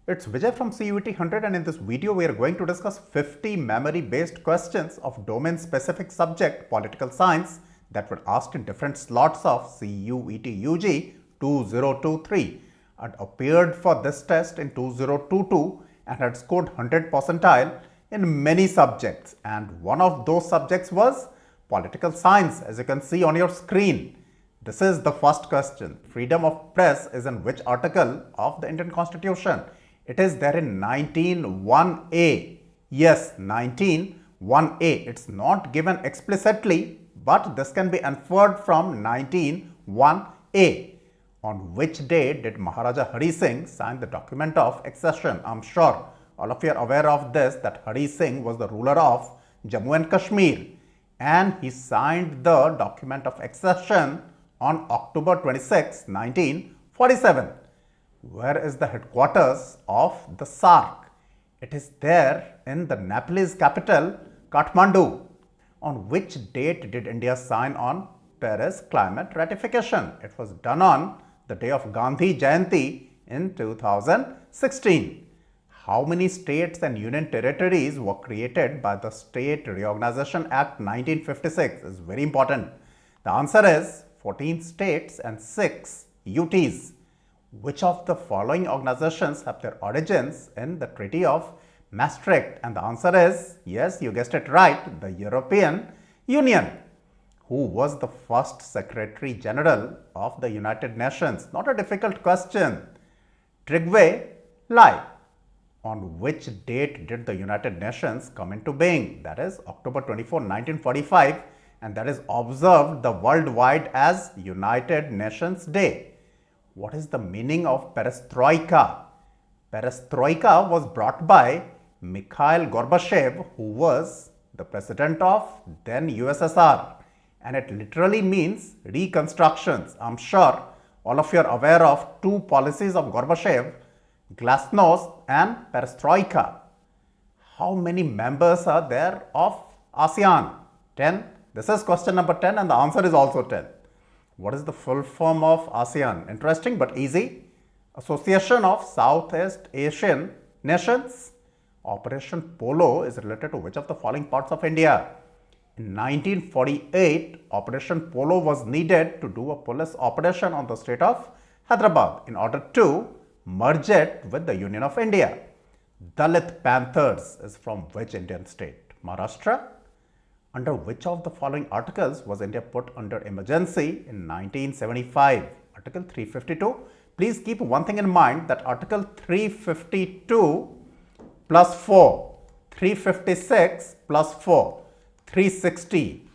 It's Vijay from CUET 100, and in this video we are going to discuss 50 memory-based questions of domain-specific subject political science that were asked in different slots of CUET UG 2023 and appeared for this test in 2022 and had scored 100 percentile in many subjects, and one of those subjects was political science, as you can see on your screen. This is the first question. Freedom of press is in which article of the Indian Constitution? It is there in 19(1)(a). Yes, 19(1)(a). It's not given explicitly, but this can be inferred from 19(1)(a). On which day did Maharaja Hari Singh sign the document of accession? I'm sure all of you are aware of this, that Hari Singh was the ruler of Jammu and Kashmir, and he signed the document of accession on October 26, 1947. Where is the headquarters of the SAARC? It is there in the Nepalese capital, Kathmandu. On which date did India sign on Paris Climate Ratification? It was done on the day of Gandhi Jayanti in 2016. How many states and union territories were created by the State Reorganization Act 1956? Is very important. The answer is 14 states and 6 UTs. Which of the following organizations have their origins in the Treaty of Maastricht? And the answer is, yes, you guessed it right, the European Union. Who was the first Secretary General of the United Nations? Not a difficult question. Trygve Lie. On which date did the United Nations come into being? That is October 24, 1945, and that is observed the worldwide as United Nations Day. What is the meaning of Perestroika? Perestroika was brought by Mikhail Gorbachev, who was the president of then USSR, and it literally means reconstructions. I'm sure all of you are aware of two policies of Gorbachev, Glasnost and Perestroika. How many members are there of ASEAN? 10. This is question number 10, and the answer is also 10. What is the full form of ASEAN? Interesting but easy. Association of Southeast Asian Nations. Operation Polo is related to which of the following parts of India? In 1948, Operation Polo was needed to do a police operation on the state of Hyderabad in order to merge it with the Union of India. Dalit Panthers is from which Indian state? Maharashtra. Under which of the following articles was India put under emergency in 1975? Article 352. Please keep one thing in mind, that Article 352 plus 4, 356 plus 4, 360.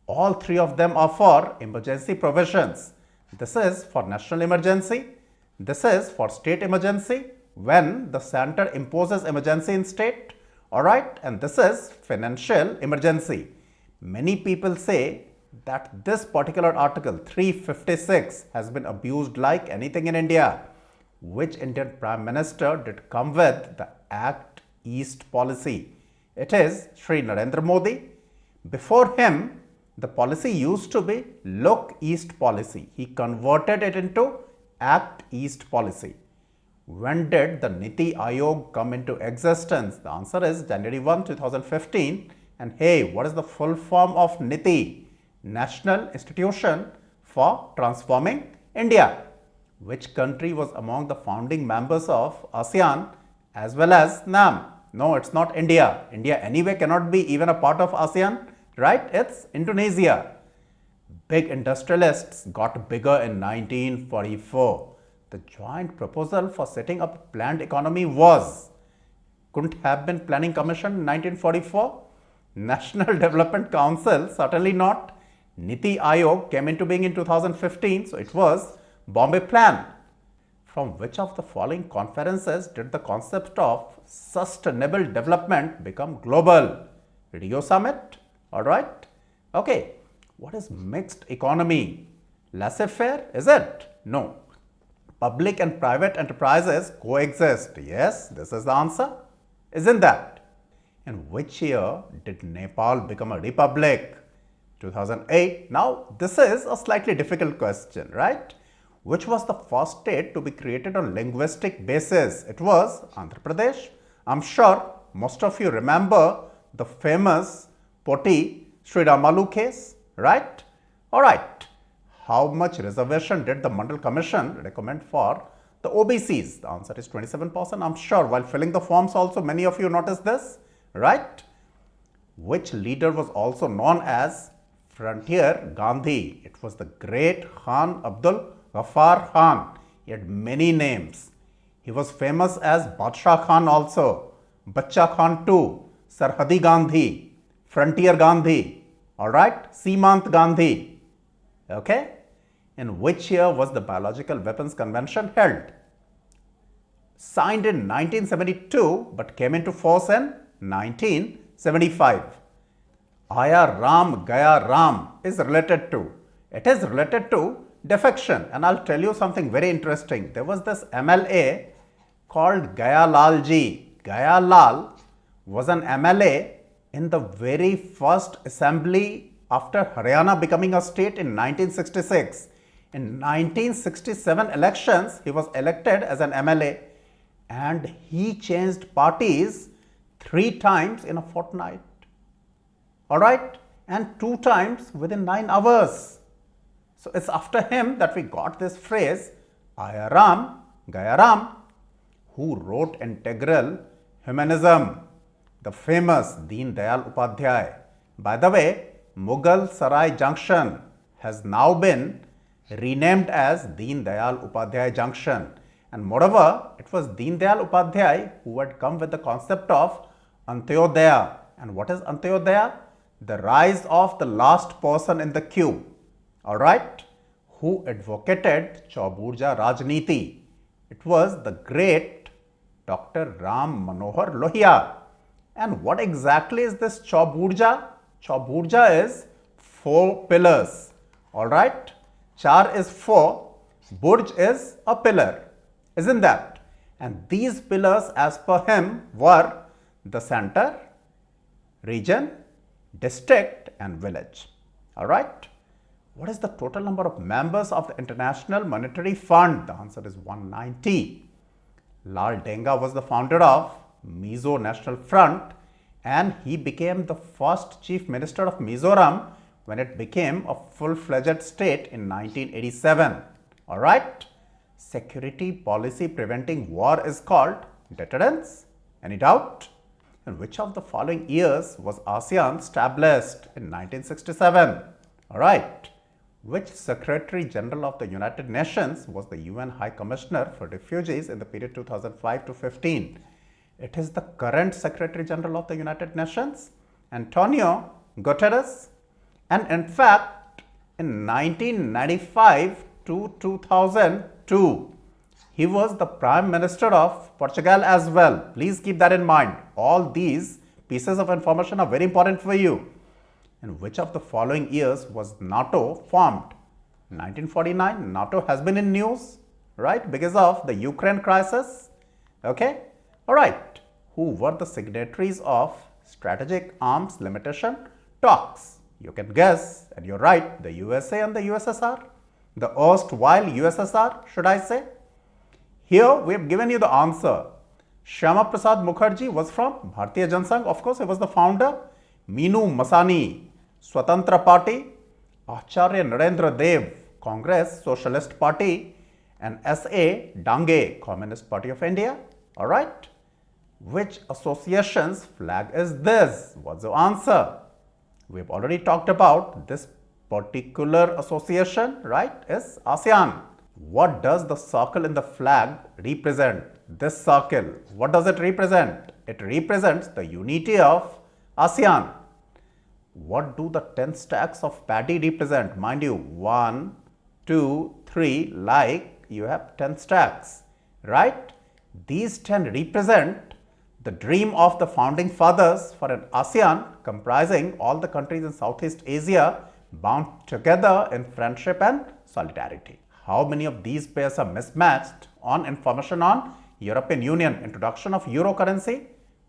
All three of them are for emergency provisions. This is for national emergency. This is for state emergency when the center imposes emergency in state. Alright, and this is financial emergency. Many people say that this particular article 356 has been abused like anything in India. Which Indian Prime Minister did come with the Act East policy? It is Shri Narendra Modi. Before him, the policy used to be Look East policy. He converted it into Act East policy. When did the NITI Aayog come into existence? The answer is January 1, 2015. And hey, what is the full form of NITI? National Institution for Transforming India. Which country was among the founding members of ASEAN as well as NAM? No, it's not India. India anyway cannot be even a part of ASEAN, right? It's Indonesia. Big industrialists got bigger in 1944. The joint proposal for setting up a planned economy was, couldn't have been Planning Commission in 1944. National Development Council, certainly not. NITI Aayog came into being in 2015, so it was Bombay Plan. From which of the following conferences did the concept of sustainable development become global? Rio Summit? Alright. Okay. What is mixed economy? Laissez-faire, is it? No. Public and private enterprises coexist. Yes, this is the answer. Isn't that? In which year did Nepal become a republic? 2008. Now, this is a slightly difficult question, right? Which was the first state to be created on linguistic basis? It was Andhra Pradesh. I'm sure most of you remember the famous Poti Sri Ramalu case, right? Alright, how much reservation did the Mandal Commission recommend for the OBCs? The answer is 27%. I'm sure while filling the forms also many of you noticed this, right? Which leader was also known as Frontier Gandhi? It was the great Khan Abdul Ghaffar Khan. He had many names. He was famous as Badshah Khan also, Bacha Khan too, Sarhadi Gandhi, Frontier Gandhi, alright, Seemant Gandhi. Okay? In which year was the Biological Weapons Convention held? Signed in 1972 but came into force in 1975. Ram Gaya Ram is related to. It is related to defection, and I'll tell you something very interesting. There was this MLA called Gaya Lal ji. Gaya Lal was an MLA in the very first assembly after Haryana becoming a state in 1966. In 1967 elections, he was elected as an MLA and he changed parties 3 times in a fortnight. Alright, and 2 times within 9 hours. So it's after him that we got this phrase, Ram Gaya Ram, who wrote integral Humanism, the famous Deen Dayal Upadhyay. By the way, Mughal Sarai Junction has now been renamed as Deen Dayal Upadhyay Junction. And moreover, it was Deen Dayal Upadhyay who had come with the concept of Antyodaya. And what is Antyodaya? The rise of the last person in the queue. Alright, who advocated Chouburja Rajneeti. It was the great Dr. Ram Manohar Lohia. And what exactly is this Chouburja? Chouburja is 4 pillars. Alright, Char is 4, Burj is a pillar, isn't that? And these pillars as per him were the center, region, district and village. Alright. What is the total number of members of the International Monetary Fund? The answer is 190. Laldenga was the founder of Mizo National Front and he became the first Chief Minister of Mizoram when it became a full-fledged state in 1987. Alright. Security policy preventing war is called deterrence. Any doubt? In which of the following years was ASEAN established in 1967? Alright. Which Secretary General of the United Nations was the UN High Commissioner for Refugees in the period 2005 to 15? It is the current Secretary General of the United Nations, Antonio Guterres. And in fact, in 1995 to 2002, he was the Prime Minister of Portugal as well. Please keep that in mind. All these pieces of information are very important for you. In which of the following years was NATO formed? 1949, NATO has been in news, right? Because of the Ukraine crisis. Okay. Alright. Who were the signatories of Strategic Arms Limitation Talks? You can guess, and you're right, the USA and the USSR. The erstwhile USSR, should I say? Here we have given you the answer. Shyama Prasad Mukherjee was from Bharatiya Janasangh, of course, he was the founder. Meenu Masani, Swatantra Party. Acharya Narendra Dev, Congress Socialist Party. And S.A. Dange, Communist Party of India. Alright. Which association's flag is this? What's the answer? We've already talked about this particular association, right, is ASEAN. What does the circle in the flag represent? This circle, what does it represent? It represents the unity of ASEAN. What do the 10 stacks of paddy represent? Mind you, 1, 2, 3, like you have 10 stacks, right? These 10 represent the dream of the founding fathers for an ASEAN comprising all the countries in Southeast Asia bound together in friendship and solidarity. How many of these pairs are mismatched? On information on European Union, introduction of Euro currency,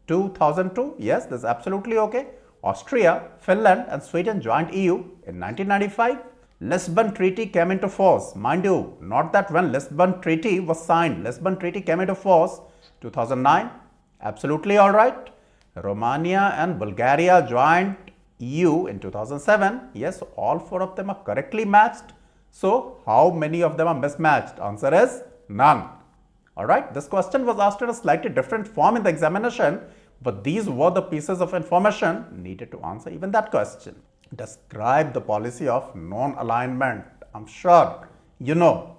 2002, yes, this is absolutely okay. Austria, Finland and Sweden joined EU in 1995. Lisbon Treaty came into force. Mind you, not that when Lisbon Treaty was signed. Lisbon Treaty came into force 2009. Absolutely alright. Romania and Bulgaria joined EU in 2007. Yes, all four of them are correctly matched. So, how many of them are mismatched? Answer is none. Alright, this question was asked in a slightly different form in the examination, but these were the pieces of information needed to answer even that question. Describe the policy of non-alignment. I'm sure you know,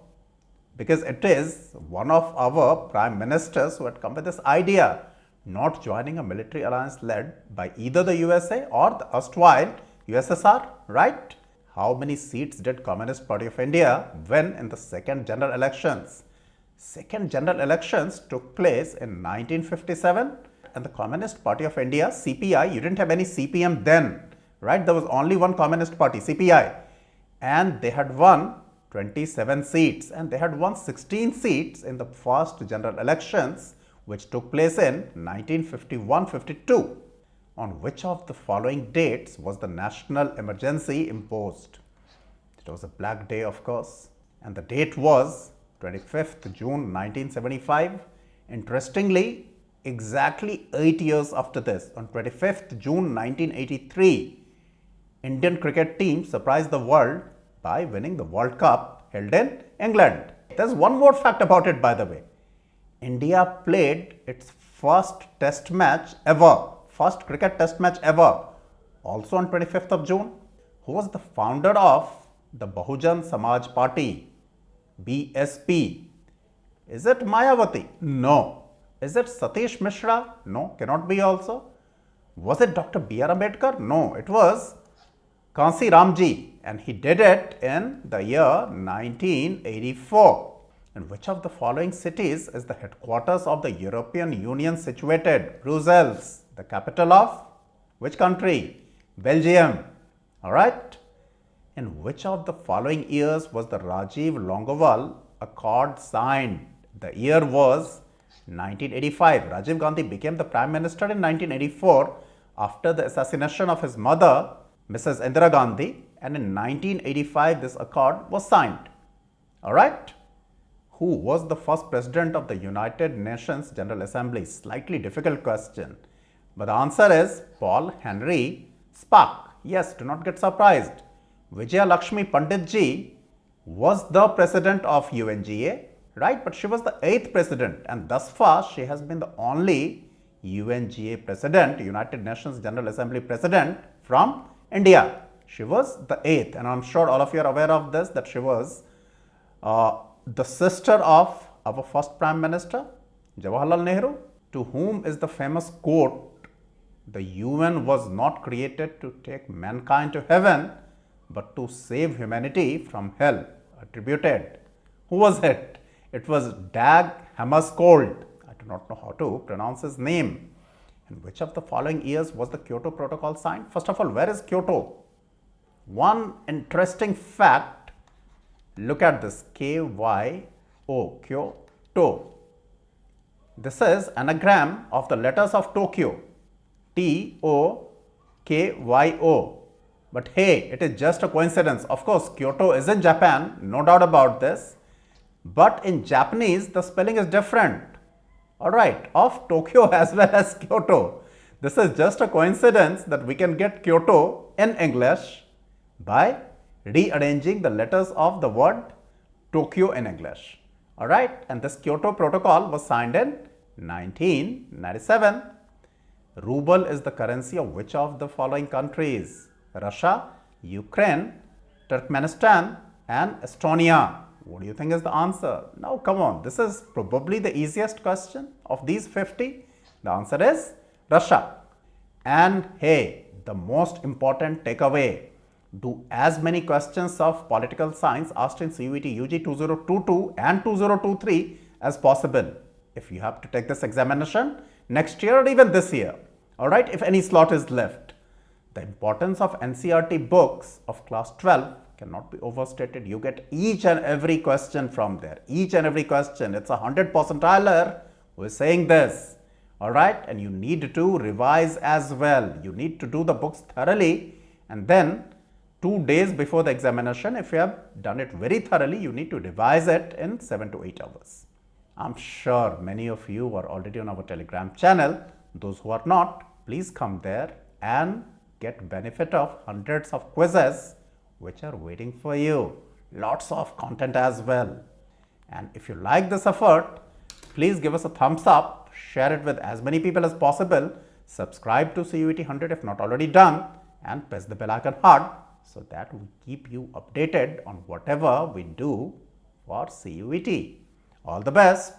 because it is one of our prime ministers who had come with this idea, not joining a military alliance led by either the USA or the erstwhile USSR, right? How many seats did Communist Party of India win in the second general elections? Second general elections took place in 1957, and the Communist Party of India, CPI, you didn't have any CPM then, right? There was only one Communist Party, CPI, and they had won 27 seats, and they had won 16 seats in the first general elections, which took place in 1951-52. On which of the following dates was the national emergency imposed? It was a black day, of course, and the date was 25th June 1975. Interestingly, exactly 8 years after this, on 25th June 1983, Indian cricket team surprised the world by winning the World Cup held in England. There's one more fact about it, by the way. India played its first test match ever, first cricket test match ever, also on 25th of June. Who was the founder of the Bahujan Samaj Party? BSP. Is it Mayawati? No. Is it Satish Mishra? No, cannot be also. Was it Dr. B.R. Ambedkar? No, it was Kansi Ramji, and he did it in the year 1984. And which of the following cities is the headquarters of the European Union situated? Brussels, the capital of which country? Belgium. Alright. In which of the following years was the Rajiv-Longowal Accord signed? The year was 1985. Rajiv Gandhi became the Prime Minister in 1984 after the assassination of his mother, Mrs. Indira Gandhi, and in 1985 this accord was signed. Alright. Who was the first president of the United Nations General Assembly? Slightly difficult question, but the answer is Paul Henry Spaak. Yes, do not get surprised. Vijaya Lakshmi Pandit ji was the president of UNGA, right? But she was the 8th president, and thus far she has been the only UNGA president, United Nations General Assembly president from India. She was the 8th, and I'm sure all of you are aware of this, that she was the sister of our first Prime Minister, Jawaharlal Nehru, to whom is the famous quote, "The UN was not created to take mankind to heaven, but to save humanity from hell," attributed. Who was it? It was Dag Hammarskjöld. I do not know how to pronounce his name. In which of the following years was the Kyoto Protocol signed? First of all, where is Kyoto? One interesting fact. Look at this, K-Y-O, Kyoto. This is anagram of the letters of Tokyo, T-O-K-Y-O. But hey, it is just a coincidence. Of course, Kyoto is in Japan, no doubt about this. But in Japanese, the spelling is different. Alright, of Tokyo as well as Kyoto. This is just a coincidence that we can get Kyoto in English by rearranging the letters of the word Tokyo in English. Alright, and this Kyoto Protocol was signed in 1997. Ruble is the currency of which of the following countries? Russia, Ukraine, Turkmenistan, and Estonia. What do you think is the answer? Now come on, this is probably the easiest question of these 50. The answer is Russia. And hey, the most important takeaway, do as many questions of political science asked in CUET UG 2022 and 2023 as possible if you have to take this examination next year or even this year. Alright, if any slot is left. The importance of NCERT books of class 12 cannot be overstated. You get each and every question from there. Each and every question. It's 100 percentiler who is saying this. Alright, and you need to revise as well. You need to do the books thoroughly, and then 2 days before the examination. If you have done it very thoroughly, you need to revise it in 7 to 8 hours. I'm sure many of you are already on our Telegram channel. Those who are not, please come there and get benefit of hundreds of quizzes which are waiting for you. Lots of content as well. And if you like this effort, please give us a thumbs up, share it with as many people as possible, subscribe to CUET 100 if not already done, and press the bell icon hard so that we keep you updated on whatever we do for CUET. All the best.